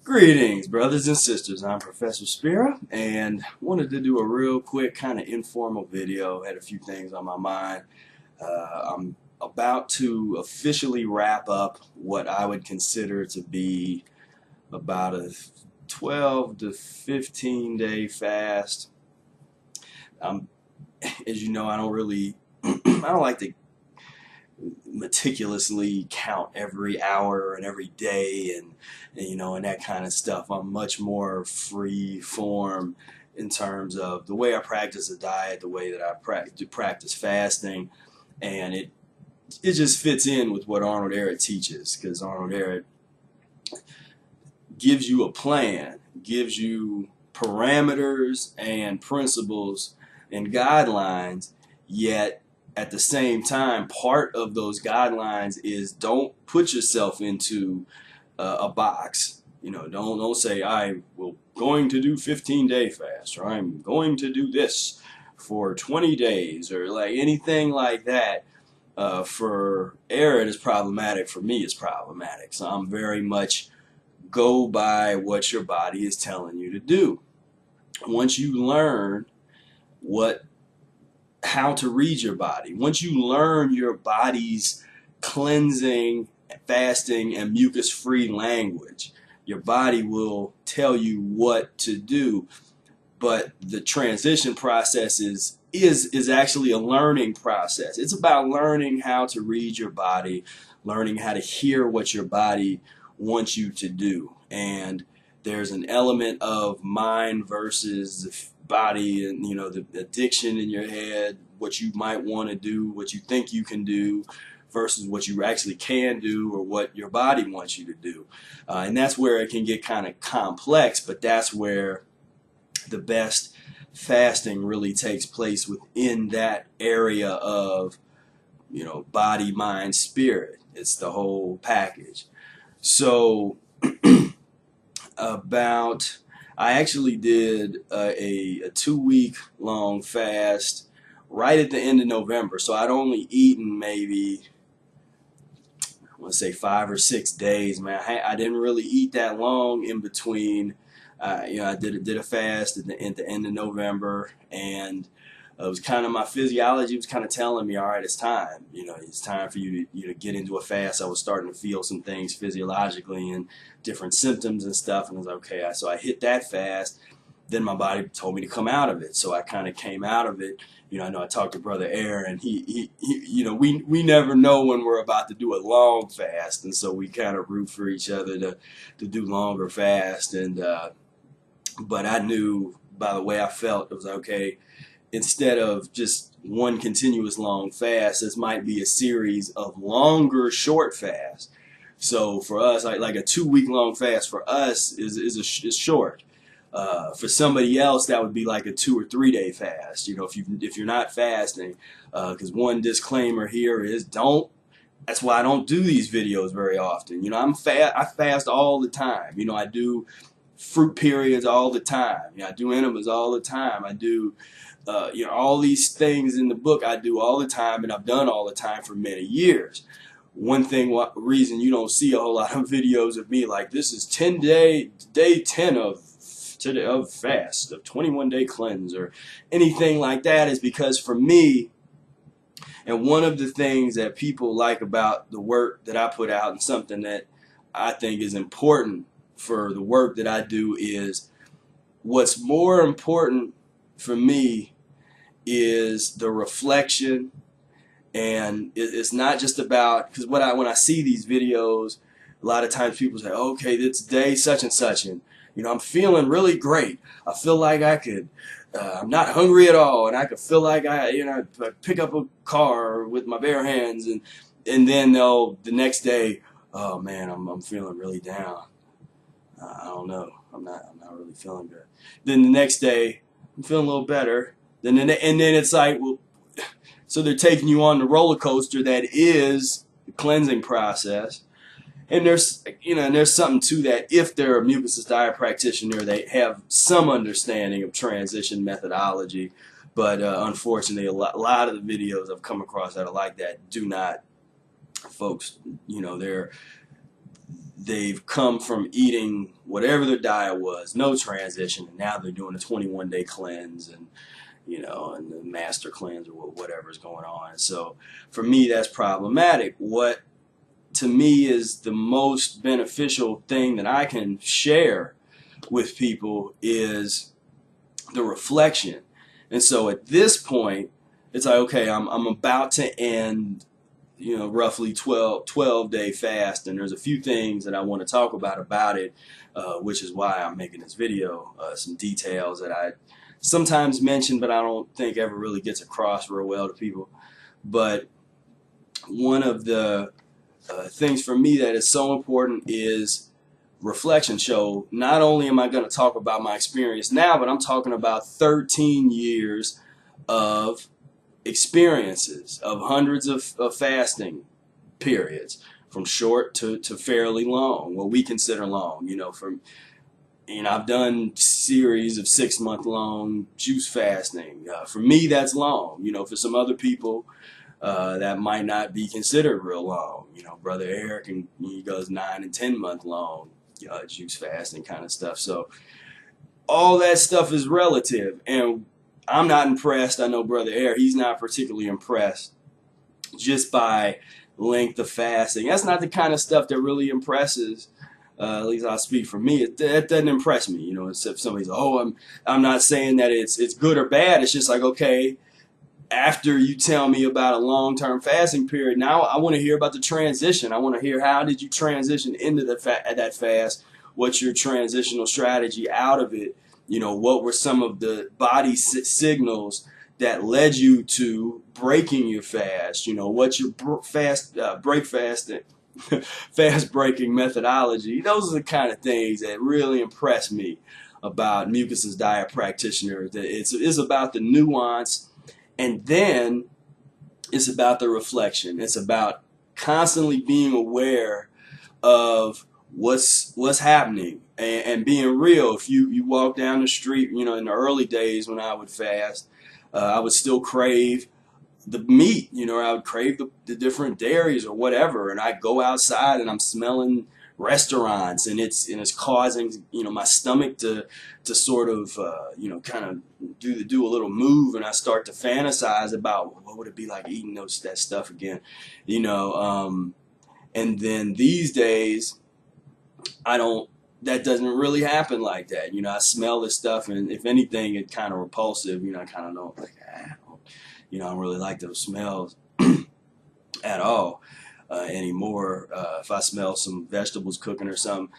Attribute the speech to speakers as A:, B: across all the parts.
A: Greetings, brothers and sisters. I'm Professor Spira, and wanted to do a real quick kind of informal video. Had a few things on my mind. I'm about to officially wrap up what I would consider to be about a 12 to 15 day fast. As you know, I don't really, I don't like to meticulously count every hour and every day and that kind of stuff. I'm much more free form in terms of the way I practice a diet, the way that I practice fasting, and it just fits in with what Arnold Ehret teaches, because Arnold Ehret gives you a plan, gives you parameters and principles and guidelines, yet at the same time, part of those guidelines is don't put yourself into a box. Don't say I will going to do 15-day fast, or I'm going to do this for 20 days, or like anything like that. For Ehret is problematic. For me, it's problematic. So I'm very much go by what your body is telling you to do. Once you learn how to read your body, once you learn your body's cleansing, fasting, and mucus-free language, your body will tell you what to do. But the transition process is actually a learning process. It's about learning how to read your body, learning how to hear what your body wants you to do. And there's an element of mind versus body, and the addiction in your head, what you might want to do, what you think you can do versus what you actually can do, or what your body wants you to do. And that's where it can get kind of complex, but that's where the best fasting really takes place, within that area of body, mind, spirit. It's the whole package. So I actually did a 2-week long fast right at the end of November. So I'd only eaten maybe, I want to say 5 or 6 days, man. I didn't really eat that long in between. I did a fast at the end of November, and it was kind of, my physiology was kind of telling me, all right, it's time. It's time for you to get into a fast. I was starting to feel some things physiologically and different symptoms and stuff, and I was like, okay. So I hit that fast. Then my body told me to come out of it, so I kind of came out of it. I know I talked to Brother Aaron. He we never know when we're about to do a long fast, and so we kind of root for each other to do longer fast. And but I knew by the way I felt, it was okay. Instead of just one continuous long fast, this might be a series of longer short fasts. So for us, like a 2-week long fast for us is short. For somebody else, that would be like a 2 or 3 day fast. If you're not fasting, because one disclaimer here is that's why I don't do these videos very often. I fast all the time. I do fruit periods all the time. I do enemas all the time. I do all these things in the book I do all the time, and I've done all the time for many years. One reason you don't see a whole lot of videos of me like this is day 10 of fast, of 21-day cleanse, or anything like that, is because for me, and one of the things that people like about the work that I put out, and something that I think is important for the work that I do, is what's more important for me is the reflection. And it's not just about, because when I see these videos, a lot of times people say, okay, it's day such and such, and I'm feeling really great. I feel like I'm not hungry at all, and I could feel like I pick up a car with my bare hands, and then the next day, oh man, I'm feeling really down. I don't know, I'm not really feeling good. Then the next day, I'm feeling a little better. And then it's like, well, so they're taking you on the roller coaster that is the cleansing process. And there's something to that. If they're a Mucusless diet practitioner, they have some understanding of transition methodology. But unfortunately, a lot of the videos I've come across that are like that do not. Folks, they've come from eating whatever their diet was, no transition, and now they're doing a 21-day cleanse, and and the master cleanse, or whatever's going on. So for me, that's problematic. What to me is the most beneficial thing that I can share with people is the reflection. And so at this point, it's like, okay, I'm about to end, roughly 12-day fast, and there's a few things that I want to talk about it, which is why I'm making this video. Some details that I sometimes mention, but I don't think ever really gets across real well to people. But one of the things for me that is so important is reflection. So not only am I going to talk about my experience now, but I'm talking about 13 years of experiences of hundreds of fasting periods, from short to fairly long, what we consider long. I've done series of 6-month-long juice fasting. For me, that's long. For some other people, that might not be considered real long. Brother Eric, and he goes 9 and 10-month long juice fasting kind of stuff. So all that stuff is relative, and I'm not impressed. I know Brother Eric, he's not particularly impressed just by length of fasting. That's not the kind of stuff that really impresses. At least I'll speak for me. It doesn't impress me. If somebody's, I'm not saying that it's good or bad. It's just like, okay, after you tell me about a long-term fasting period, now I want to hear about the transition. I want to hear, how did you transition into that fast? What's your transitional strategy out of it? What were some of the body signals that led you to breaking your fast? What's your fast breaking methodology? Those are the kind of things that really impress me about Mucusless Diet practitioners. That it's about the nuance, and then it's about the reflection. It's about constantly being aware of what's happening, and being real. If you walk down the street, in the early days when I would fast, I would still crave the meat, I would crave the different dairies or whatever, and I go outside and I'm smelling restaurants, and it's causing my stomach to sort of kind of do a little move, and I start to fantasize about what would it be like eating that stuff again, and then these days that doesn't really happen like that. I smell this stuff, and if anything, it's kind of repulsive. I kind of don't like, I don't really like those smells at all anymore. If I smell some vegetables cooking or something,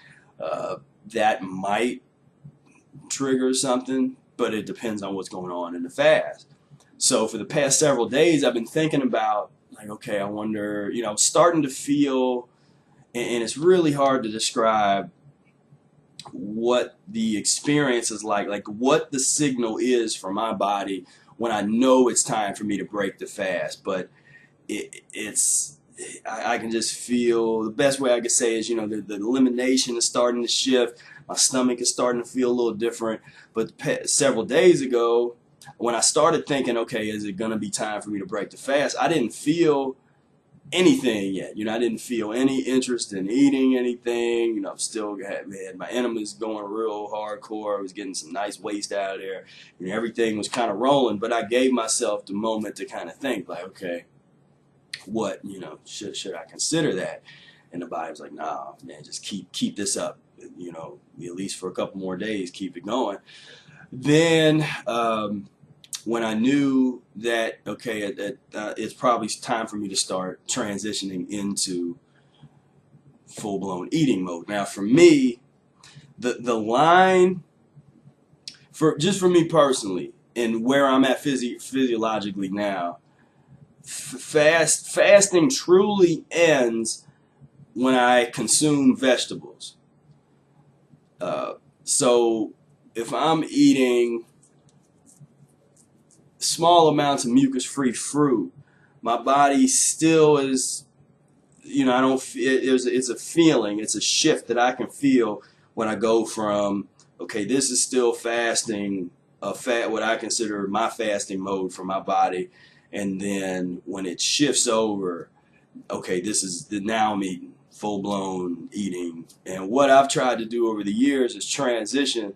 A: that might trigger something, but it depends on what's going on in the fast. So for the past several days, I've been thinking about, like, okay, I wonder, starting to feel, and it's really hard to describe what the experience is like what the signal is for my body when I know it's time for me to break the fast. But I can just feel, the best way I could say is, the elimination is starting to shift. My stomach is starting to feel a little different. But several days ago, when I started thinking, okay, is it going to be time for me to break the fast, I didn't feel anything yet. I didn't feel any interest in eating anything. I've still had my enemas going real hardcore. I was getting some nice waste out of there. Everything was kind of rolling, but I gave myself the moment to kind of think, like, okay, what, should I consider that? And the body was like, nah, man, just keep this up, at least for a couple more days, keep it going. Then, when I knew that, okay, it's probably time for me to start transitioning into full-blown eating mode. Now, for me, the line, for me personally, and where I'm at physiologically now, fasting truly ends when I consume vegetables. So if I'm eating small amounts of mucus-free fruit, my body still is, I don't feel, it's a feeling, it's a shift that I can feel when I go from, okay, this is still fasting, what I consider my fasting mode for my body, and then when it shifts over, okay, now I'm eating full-blown eating. And what I've tried to do over the years is transition,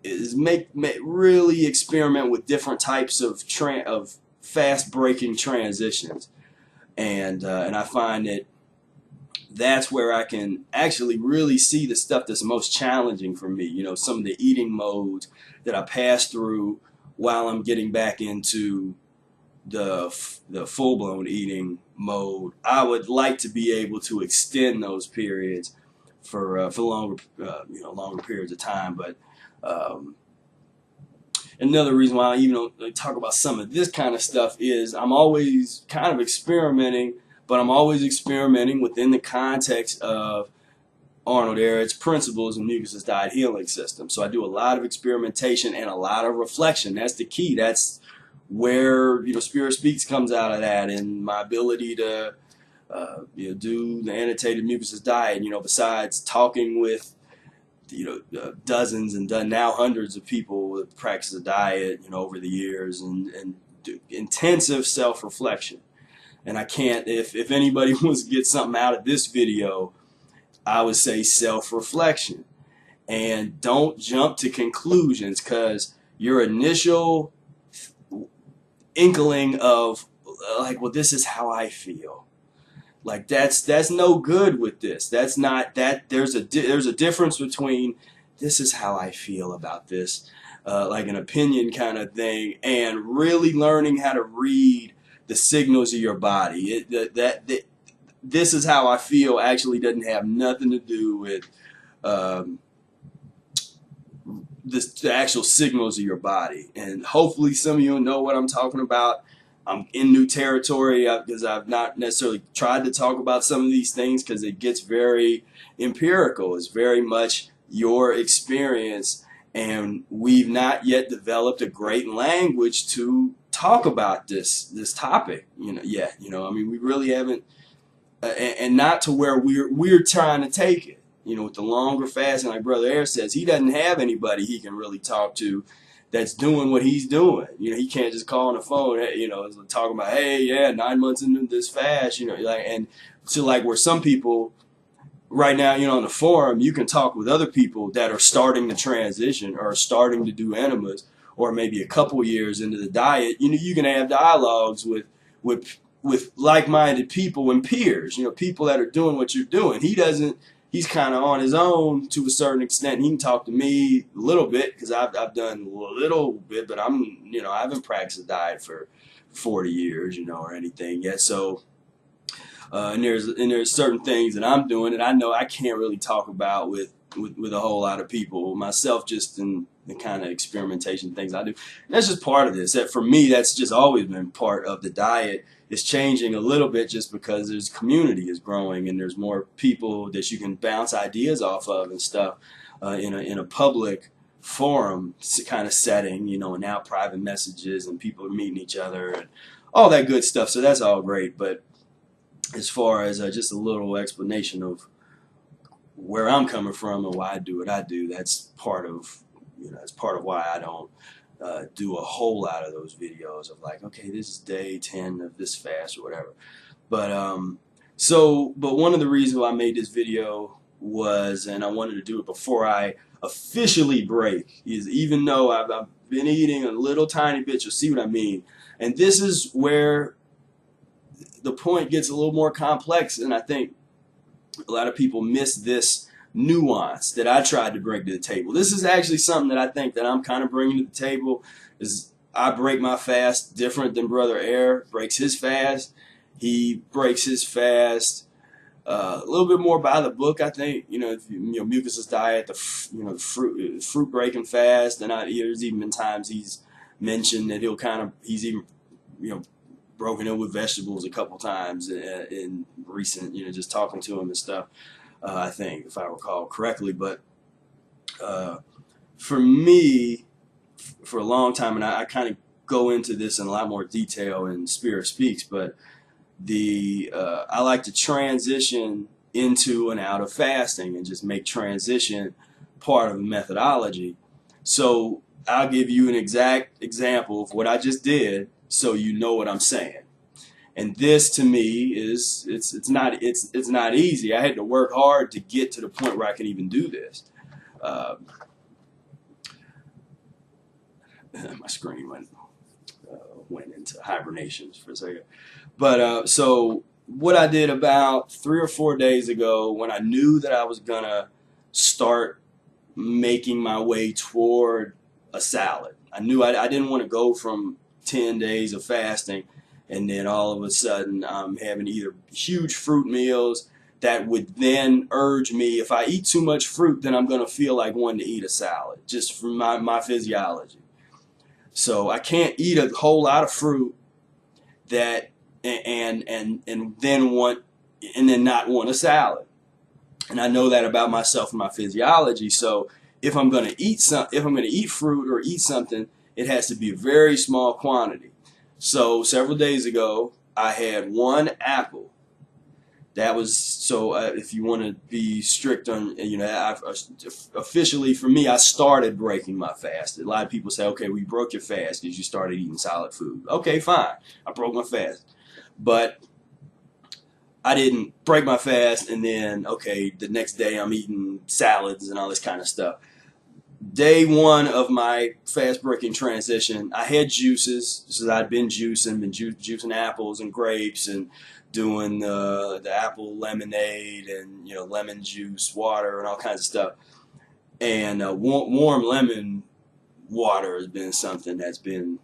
A: is really experiment with different types of fast-breaking transitions. And I find that that's where I can actually really see the stuff that's most challenging for me. You know, some of the eating modes that I pass through while I'm getting back into the full-blown eating mode. I would like to be able to extend those periods for longer longer periods of time. But another reason why I even don't talk about some of this kind of stuff is I'm always kind of experimenting, but I'm always experimenting within the context of Arnold Ehret's principles and Mucusless Diet Healing System. So I do a lot of experimentation and a lot of reflection. That's the key. That's where Spira Speaks comes out of that, and my ability to do the annotated Mucusless diet. Besides talking with dozens and now hundreds of people that practice the diet over the years, and do intensive self-reflection. And I can't, if anybody wants to get something out of this video, I would say self-reflection. And don't jump to conclusions, because your initial inkling of like, well, this is how I feel, like that's no good with this. That's not that. There's a difference between this is how I feel about this, like an opinion kind of thing, and really learning how to read the signals of your body. This is how I feel actually doesn't have nothing to do with the actual signals of your body. And hopefully some of you know what I'm talking about. I'm in new territory because I've not necessarily tried to talk about some of these things, because it gets very empirical. It's very much your experience, and we've not yet developed a great language to talk about this topic yet. I mean, we really haven't, and not to where we're trying to take it. With the longer fasting, like Brother Air says, he doesn't have anybody he can really talk to that's doing what he's doing. He can't just call on the phone, talking about, hey, yeah, 9 months into this fast, and so like where some people right now, on the forum, you can talk with other people that are starting to transition or starting to do enemas, or maybe a couple years into the diet. You can have dialogues with like-minded people and peers, people that are doing what you're doing. He's kind of on his own to a certain extent. He can talk to me a little bit, because I've done a little bit, but I haven't practiced a diet for 40 years, or anything yet. So, and there's certain things that I'm doing that I know I can't really talk about with a whole lot of people myself, just in the kind of experimentation things I do. And that's just part of this. That for me, that's just always been part of the diet. It's changing a little bit just because there's community is growing, and there's more people that you can bounce ideas off of and stuff in a public forum kind of setting, and now private messages and people are meeting each other and all that good stuff. So that's all great. But as far as just a little explanation of where I'm coming from and why I do what I do, that's part of why I don't do a whole lot of those videos of like, okay, this is day 10 of this fast or whatever. But but one of the reasons why I made this video was, and I wanted to do it before I officially break, is even though I've been eating a little tiny bit, you'll see what I mean. And this is where the point gets a little more complex, and I think a lot of people miss this nuance that I tried to bring to the table. This is actually something that I think that I'm kind of bringing to the table. Is I break my fast different than Brother Air breaks his fast. He breaks his fast a little bit more by the book, I think. Mucusless diet, the fruit breaking fast, and there's even been times he's mentioned that he's even broken in with vegetables a couple times in recent, just talking to him and stuff. I think, if I recall correctly. But for me, for a long time, and I kind of go into this in a lot more detail in Spira Speaks, but I like to transition into and out of fasting and just make transition part of the methodology. So I'll give you an exact example of what I just did, so you know what I'm saying. And this to me is it's not easy. I had to work hard to get to the point where I can even do this. My screen went into hibernation for a second. But so what I did about 3 or 4 days ago, when I knew that I was gonna start making my way toward a salad, I knew I didn't want to go from 10 days of fasting and then all of a sudden I'm having either huge fruit meals that would then urge me, if I eat too much fruit, then I'm going to feel like wanting to eat a salad, just from my physiology. So I can't eat a whole lot of fruit that and then not want a salad. And I know that about myself and my physiology. So if I'm going to eat fruit or eat something, it has to be a very small quantity. So several days ago, I had 1 apple. That was so. If you want to be strict on, officially for me, I started breaking my fast. A lot of people say, "Okay, we broke your fast because you started eating solid food." Okay, fine, I broke my fast, but I didn't break my fast and then the next day I'm eating salads and all this kind of stuff. Day 1 of my fast breaking transition, I had juices. So I'd been juicing apples and grapes and doing the apple lemonade and lemon juice water and all kinds of stuff. And warm lemon water has been something that's been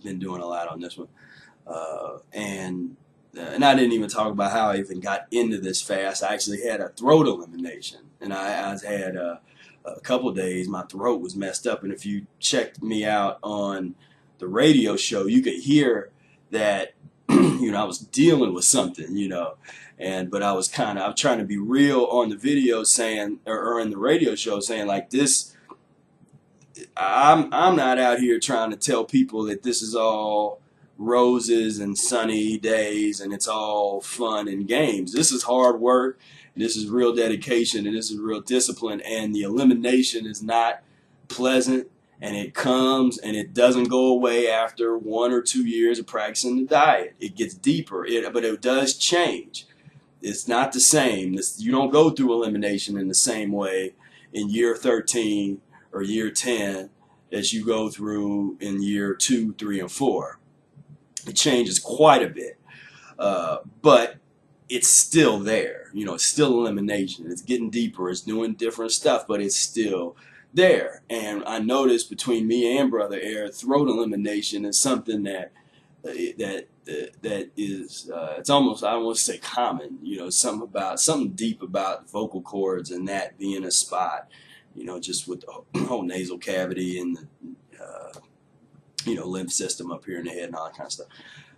A: doing a lot on this one. And I didn't even talk about how I even got into this fast. I actually had a throat elimination, and I had a couple of days my throat was messed up. And if you checked me out on the radio show, you could hear that I was dealing with something, but I was trying to be real on the video saying, or in the radio show saying like this. I'm not out here trying to tell people that this is all roses and sunny days and it's all fun and games. This is hard work. This is real dedication, and this is real discipline, and the elimination is not pleasant, and it comes and it doesn't go away after 1 or 2 years of practicing the diet. It gets deeper, but it does change. It's not the same. You don't go through elimination in the same way in year 13 or year 10 as you go through in year 2, 3, and 4. It changes quite a bit, but it's still there. It's still elimination. It's getting deeper. It's doing different stuff, but it's still there. And I noticed between me and Brother Air, throat elimination is something that is it's almost, I don't want to say common. Something deep about vocal cords and that being a spot. Just with the whole nasal cavity and the lymph system up here in the head and all that kind of stuff.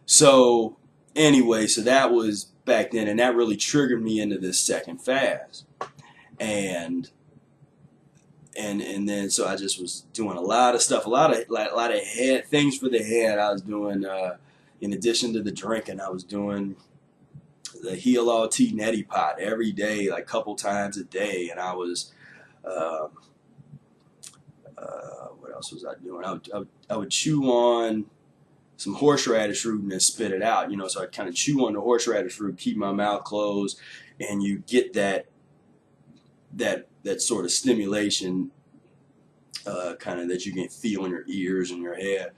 A: So anyway, so that was back then, and that really triggered me into this second fast. And then so I just was doing a lot of stuff, a lot of head things for the head. I was doing in addition to the drinking, I was doing the Heal All Tea Neti Pot every day, like a couple times a day, and I was what else was I doing? I would chew on some horseradish root and then spit it out, so I'd kind of chew on the horseradish root, keep my mouth closed, and you get that sort of stimulation kind of that you can feel in your ears and your head.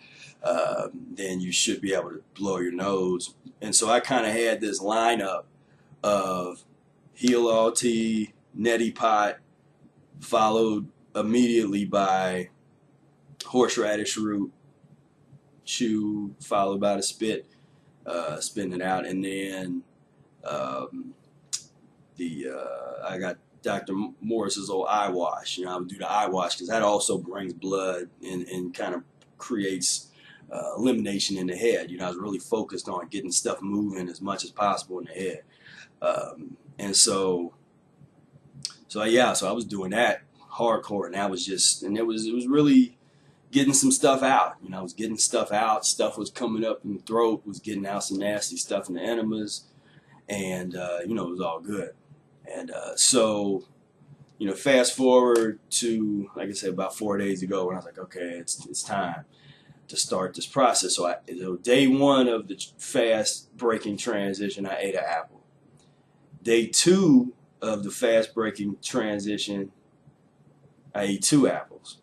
A: Then you should be able to blow your nose. And so I kind of had this lineup of Heal All Tea, Neti Pot, followed immediately by horseradish root, chew, followed by the spitting it out, and then I got Dr. Morris's old eye wash. I would do the eye wash because that also brings blood and kind of creates elimination in the head. I was really focused on getting stuff moving as much as possible in the head, and so I was doing that hardcore, and that was just, and it was really getting some stuff out. I was getting stuff out. Stuff was coming up in the throat. Was getting out some nasty stuff in the enemas, and it was all good. And so fast forward to, like I said, about 4 days ago, when I was like, okay, it's time. to start this process. So day 1 of the fast breaking transition, I ate an apple. Day 2 of the fast breaking transition, I ate 2 apples.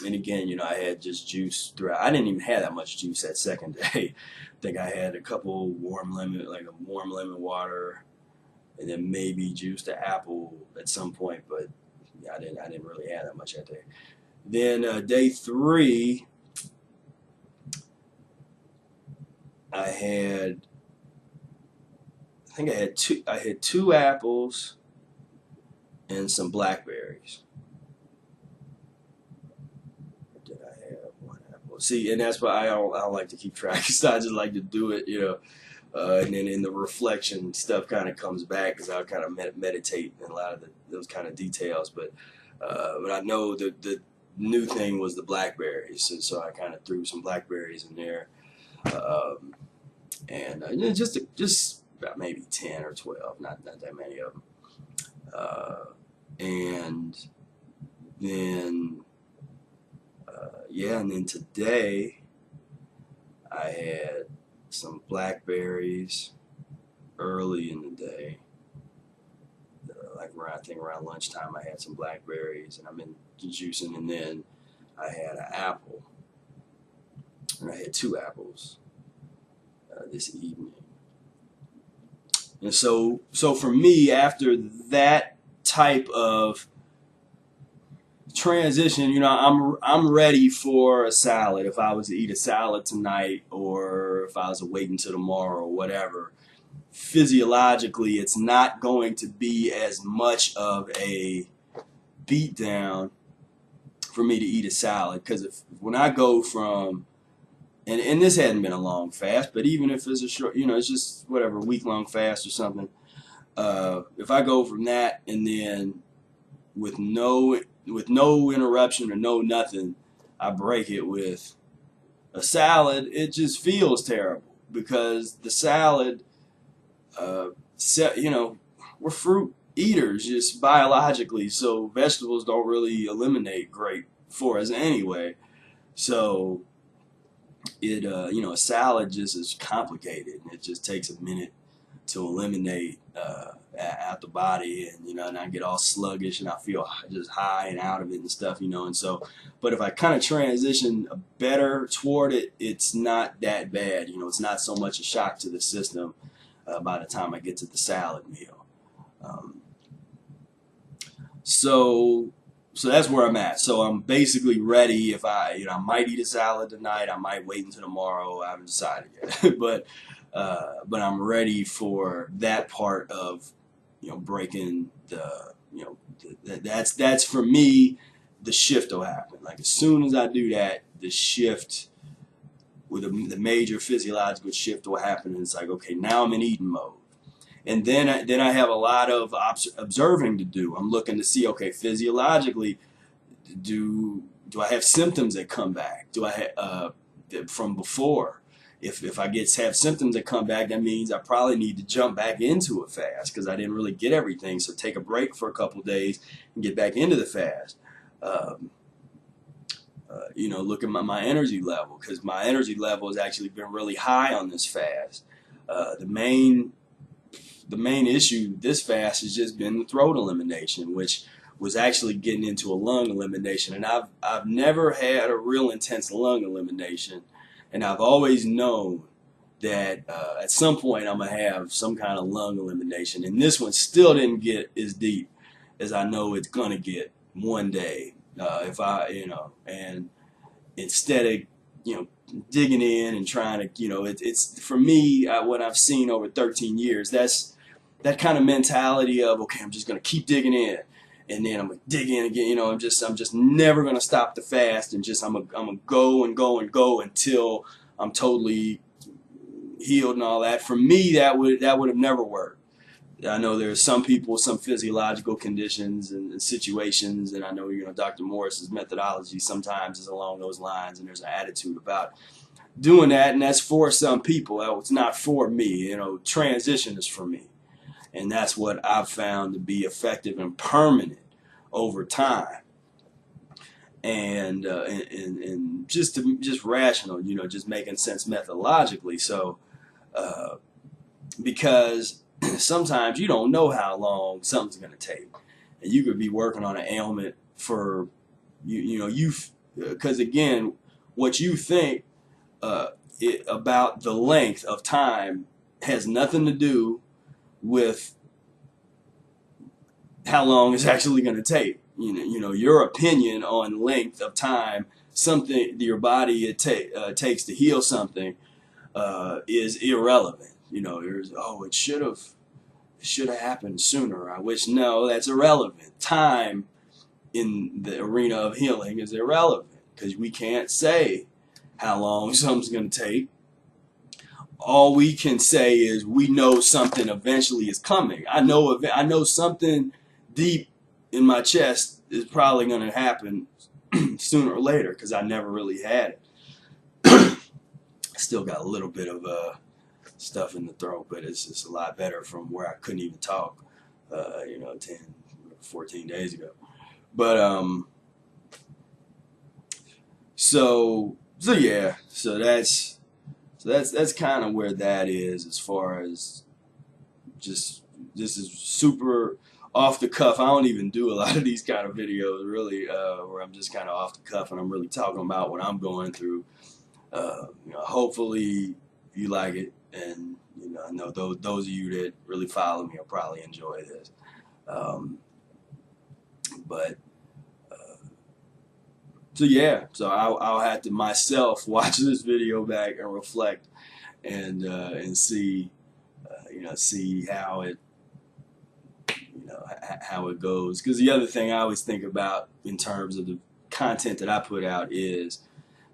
A: And again, you know, I had just juice throughout. I didn't even have that much juice that second day. I think I had a couple warm lemon, like a warm lemon water, and then maybe juiced the apple at some point. But yeah, I didn't really have that much that day. Then day 3, I had 2 apples and some blackberries. Did I have 1 apple? See, and that's why I don't like to keep track. So I just like to do it, you know. And then in the reflection, stuff kind of comes back because I kind of meditate in a lot of those kind of details. But I know the new thing was the blackberries, and so I kind of threw some blackberries in there, and just about maybe 10 or 12, not that many of them. And then and then today I had some blackberries early in the day. Like I think around lunchtime I had some blackberries, and I've been juicing, and then I had an apple, and I had 2 apples this evening. And so for me, after that type of transition, you know, I'm ready for a salad. If I was to eat a salad tonight, or if I was to wait until tomorrow, or whatever, physiologically, it's not going to be as much of a beatdown for me to eat a salad, because when I go from and this hadn't been a long fast, but even if it's a short, you know, it's just whatever, week-long fast or something. If I go from that and then with no interruption or no nothing, I break it with a salad, it just feels terrible, because the salad, you know, we're fruit eaters just biologically, so vegetables don't really eliminate great for us anyway. So it you know, a salad just is complicated, and it just takes a minute to eliminate out the body, and you know, and I get all sluggish and I feel just high and out of it and stuff, you know. And so, but if I kind of transition better toward it, it's not that bad, you know. It's not so much a shock to the system by the time I get to the salad meal. So that's where I'm at. So I'm basically ready. If I might eat a salad tonight. I might wait until tomorrow. I haven't decided yet. but I'm ready for that part of, you know, breaking the, you know, that's for me, the shift will happen. Like as soon as I do that, the shift with the major physiological shift will happen, and it's like, okay, now I'm in eating mode. And then I have a lot of observing to do. I'm looking to see, okay, physiologically, do I have symptoms that come back? Do I have from before? If I have symptoms that come back, that means I probably need to jump back into a fast, because I didn't really get everything. So take a break for a couple of days and get back into the fast. You know, look at my energy level, because my energy level has actually been really high on this fast. The main issue this fast has just been the throat elimination, which was actually getting into a lung elimination. And I've never had a real intense lung elimination, and I've always known that at some point I'm gonna have some kind of lung elimination. And this one still didn't get as deep as I know it's gonna get one day. If I, you know, and instead of, you know, digging in and trying to, you know, it's for me, what I've seen over 13 years, that's that kind of mentality of, okay, I'm just going to keep digging in, and then I'm going to dig in again, you know. I'm just never going to stop the fast, and just I'm going to go and go and go until I'm totally healed and all that. For me, that would have never worked. I know there's some people, some physiological conditions and situations, and I know, you know, Dr. Morris's methodology sometimes is along those lines, and there's an attitude about doing that, and that's for some people. It's not for me. You know, transition is for me, and that's what I've found to be effective and permanent over time. and just rational, just making sense methodologically. So because sometimes you don't know how long something's going to take, and you could be working on an ailment for because again, what you think about the length of time has nothing to do with how long it's actually going to take. Your opinion on length of time, something your body takes to heal something, is irrelevant. It should have happened sooner. I wish. No, that's irrelevant. Time in the arena of healing is irrelevant because we can't say how long something's going to take. All we can say is we know something eventually is coming. I know something deep in my chest is probably going to happen sooner or later because I never really had it. Still got a little bit of stuff in the throat, but it's just a lot better from where I couldn't even talk 10, 14 days ago. But so yeah, so that's kind of where that is as far as just this is super off the cuff. I don't even do a lot of these kind of videos really where I'm just kind of off the cuff and I'm really talking about what I'm going through. Hopefully you like it, and I know those of you that really follow me will probably enjoy this. So yeah, so I'll have to myself watch this video back and reflect and see see how it how it goes. Because the other thing I always think about in terms of the content that I put out is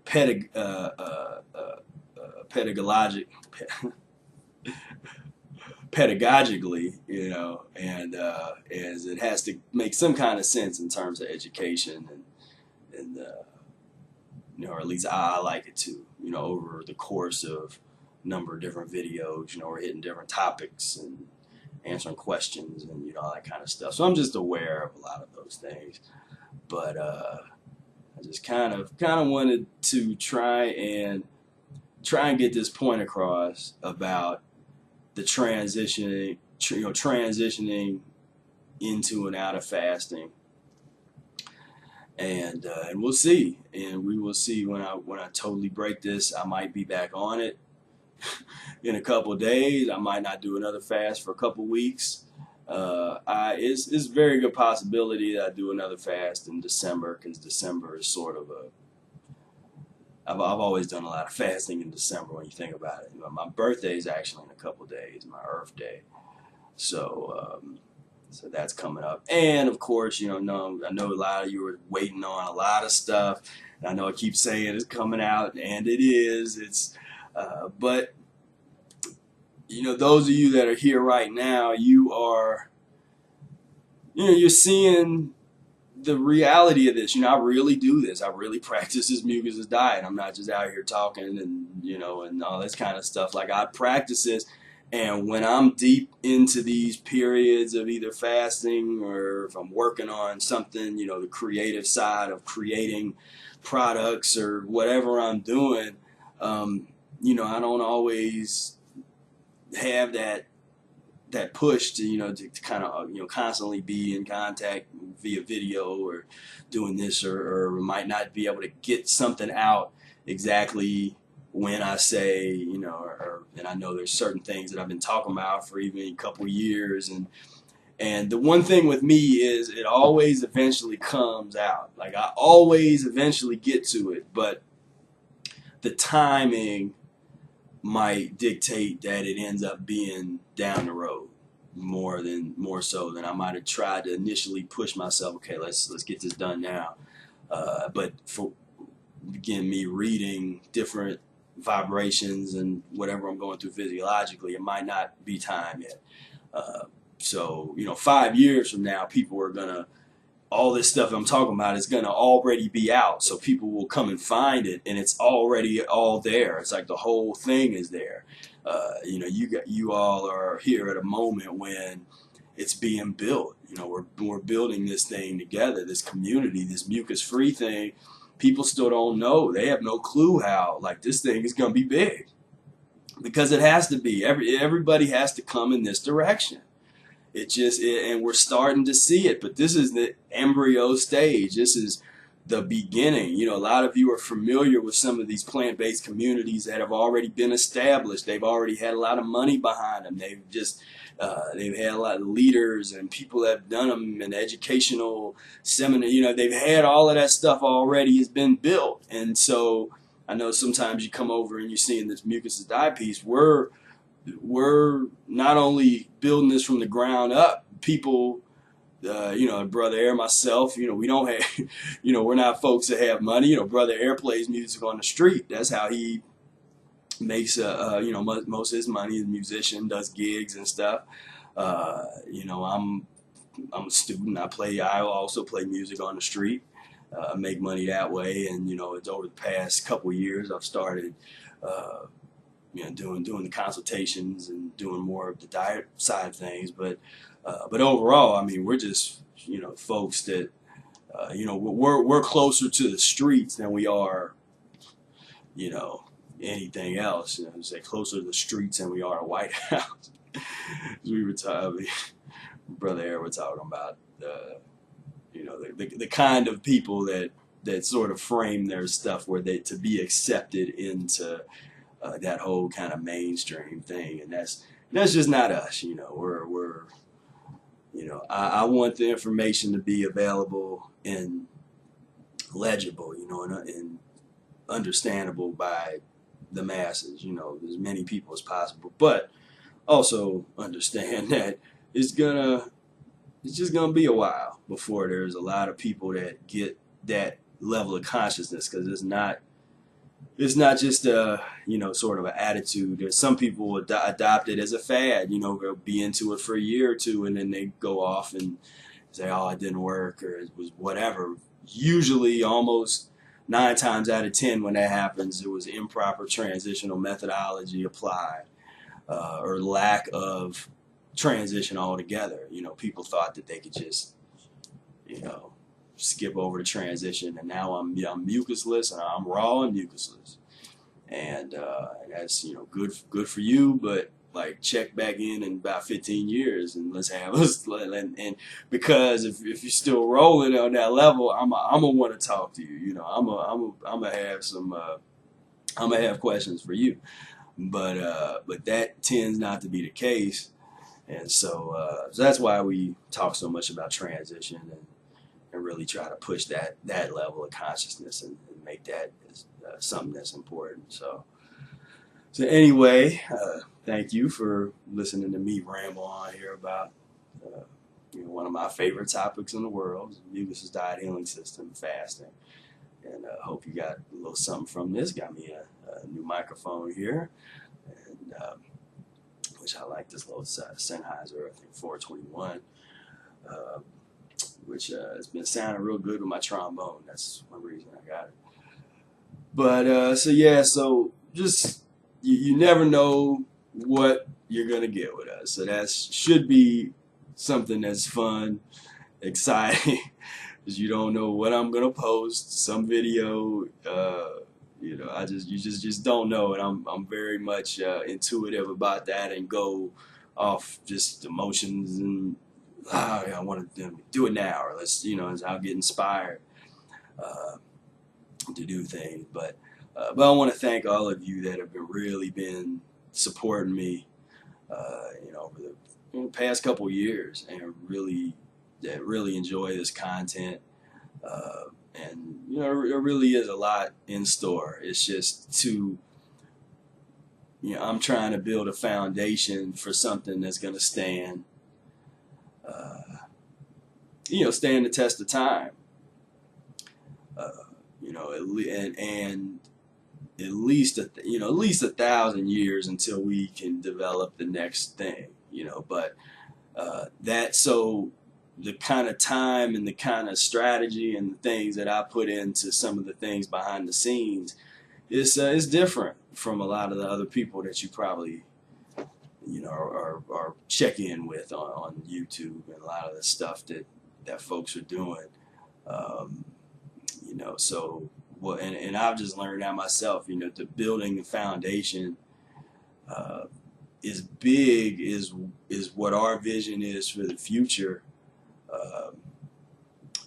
A: pedagogically, and as it has to make some kind of sense in terms of education and or at least I like it to, over the course of a number of different videos, we're hitting different topics and answering questions and all that kind of stuff. So I'm just aware of a lot of those things, but I just kind of wanted to try and get this point across about the transitioning into and out of fasting. And we'll see, and we will see when I totally break this. I might be back on it in a couple of days. I might not do another fast for a couple of weeks. It's a very good possibility that I do another fast in December, because December is sort of I've always done a lot of fasting in December when you think about it. My birthday is actually in a couple of days, my Earthday, so that's coming up. And of course, I know a lot of you are waiting on a lot of stuff. And I know I keep saying it's coming out, and it is. But those of you that are here right now, you're seeing the reality of this. I really do this. I really practice this Mucusless diet. I'm not just out here talking and all this kind of stuff. Like, I practice this. And when I'm deep into these periods of either fasting or if I'm working on something, the creative side of creating products or whatever I'm doing, I don't always have that push to kind of constantly be in contact via video or doing this, or might not be able to get something out exactly when I say, and I know there's certain things that I've been talking about for even a couple of years, and the one thing with me is it always eventually comes out. Like, I always eventually get to it, but the timing might dictate that it ends up being down the road more so than I might have tried to initially push myself. Okay, let's get this done now. But for again, me reading different vibrations and whatever I'm going through physiologically, it might not be time yet. So 5 years from now, people are gonna, all this stuff I'm talking about is gonna already be out, so people will come and find it, and it's already all there. It's like the whole thing is there. You all are here at a moment when it's being built. You know, we're building this thing together, this community, this mucus-free thing. People still don't know. They have no clue how, like, this thing is going to be big, because it has to be. Everybody has to come in this direction. And we're starting to see it, but this is the embryo stage. This is the beginning. You know, a lot of you are familiar with some of these plant-based communities that have already been established. They've already had a lot of money behind them. They've had a lot of leaders and people that have done them in educational seminar. You know, they've had all of that stuff already has been built. And so I know sometimes you come over and you're seeing this Mucusless Diet piece. We're not only building this from the ground up. People, you know, Brother Air, myself, you know, we don't have, you know, we're not folks that have money. You know, Brother Air plays music on the street. That's how he makes, you know, most of his money. He's a musician, does gigs and stuff. You know, I'm a student. I also play music on the street, make money that way. And, you know, it's over the past couple of years I've started, you know, doing the consultations and doing more of the diet side of things. But overall, I mean, we're just, you know, folks that, you know, we're closer to the streets than we are, you know, anything else. You know, say closer to the streets than we are a White House. We were talking, Brother Air, we're talking about, you know, the kind of people that sort of frame their stuff where they to be accepted into that whole kind of mainstream thing, and that's just not us. You know, we're you know, I want the information to be available and legible, you know, and understandable by the masses, you know, as many people as possible. But also understand that it's just gonna be a while before there's a lot of people that get that level of consciousness, because it's not just a, you know, sort of an attitude. There's some people will adopt it as a fad, you know, they'll be into it for a year or two and then they go off and say, oh, it didn't work, or it was whatever. Usually almost 9 times out of 10 when that happens, it was improper transitional methodology applied, or lack of transition altogether. You know, people thought that they could just, you know, skip over the transition, and now I'm mucusless and I'm raw and mucusless, and that's, you know, good for you, but like check back in about 15 years and let's have us, and because if you're still rolling on that level, I'm gonna want to talk to you. You know, I'm gonna have some I'm gonna have questions for you, but that tends not to be the case, and so that's why we talk so much about transition and really try to push that level of consciousness and make that something that's important. So anyway, thank you for listening to me ramble on here about you know, one of my favorite topics in the world, Mucusless Diet Healing System, fasting. And I hope you got a little something from this. Got me a new microphone here, and which I like, this little Sennheiser, I think 421. Which has been sounding real good with my trombone. That's one reason I got it. But so yeah, so just you never know what you're gonna get with us. So that should be something that's fun, exciting, because you don't know what I'm gonna post. Some video, you know, you just don't know, and I'm very much intuitive about that and go off just emotions and, oh, yeah, I want to do it now, or let's, you know, I'll get inspired to do things. But I want to thank all of you that have really been supporting me, you know, over the past couple years, and really enjoy this content. And you know, there really is a lot in store. It's just you know, I'm trying to build a foundation for something that's going to stand. You know, stand the test of time. You know, and at least 1,000 years until we can develop the next thing. You know, but so the kind of time and the kind of strategy and the things that I put into some of the things behind the scenes is different from a lot of the other people that you probably, or check in with on YouTube and a lot of the stuff that folks are doing. Um, so and I've just learned that myself. The building the foundation is big is what our vision is for the future. Um,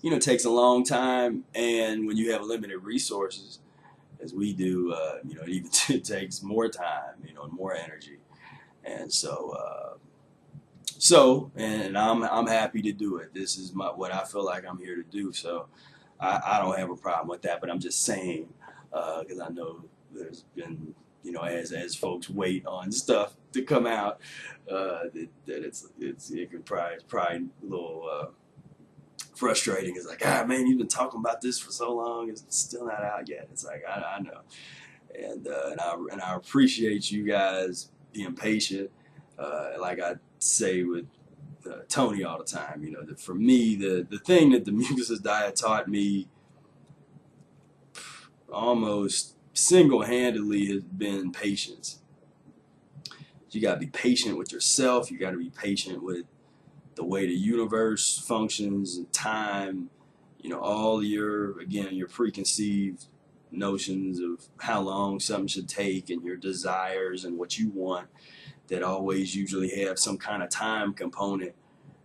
A: it takes a long time, and when you have limited resources, as we do, it even takes more time, and more energy. And and I'm happy to do it. This is what I feel like I'm here to do. So I don't have a problem with that. But I'm just saying, because I know there's been, as folks wait on stuff to come out, that it can probably a little frustrating. It's like, man, you've been talking about this for so long, it's still not out yet. It's like I know, and I appreciate you guys being patient. Like I say with Tony all the time, that for me, the thing that the Mucusless Diet taught me almost single-handedly has been patience. You got to be patient with yourself. You got to be patient with the way the universe functions and time. All your preconceived notions of how long something should take and your desires and what you want that always usually have some kind of time component.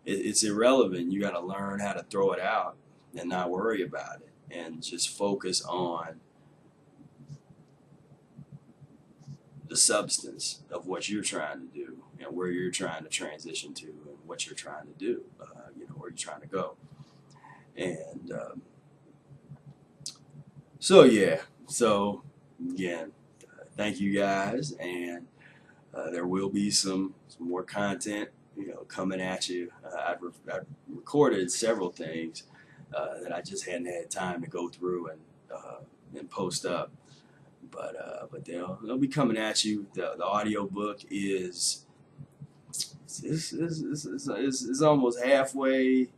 A: It's irrelevant. You got to learn how to throw it out and not worry about it and just focus on the substance of what you're trying to do and where you're trying to transition to and what you're trying to do, where you're trying to go. And so again, thank you guys, and there will be some more content, coming at you. I've recorded several things that I just hadn't had time to go through and post up. But they'll be coming at you. The audio book is it's almost halfway.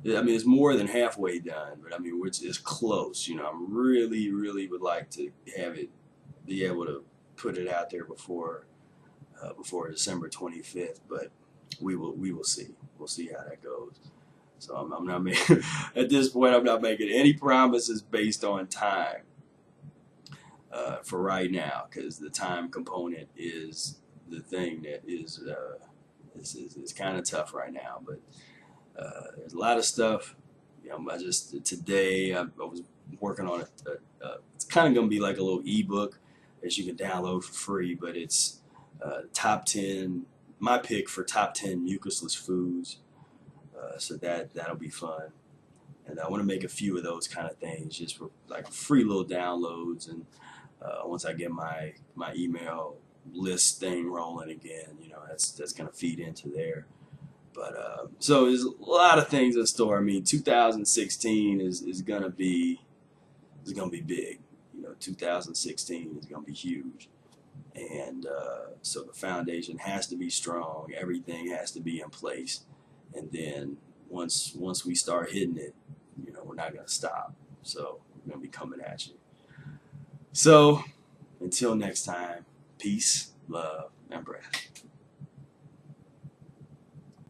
A: I mean, it's more than halfway done, but I mean, it's close. I really would like to be able to put it out there before December 25th. But we will see. We'll see how that goes. So I'm not making at this point. I'm not making any promises based on time. For right now, because the time component is the thing that is kind of tough right now. But there's a lot of stuff. Today I was working on it's kind of going to be like a little ebook that you can download for free. But it's top 10, my pick for top 10 mucusless foods. So that'll be fun. And I want to make a few of those kind of things just for like free little downloads. And once I get my email list thing rolling again, that's going to feed into there. But so there's a lot of things in store. I mean, 2016 is going to be big. 2016 is going to be huge. And so the foundation has to be strong. Everything has to be in place. And then once we start hitting it, we're not going to stop. So we're going to be coming at you. So until next time, peace, love, and breath.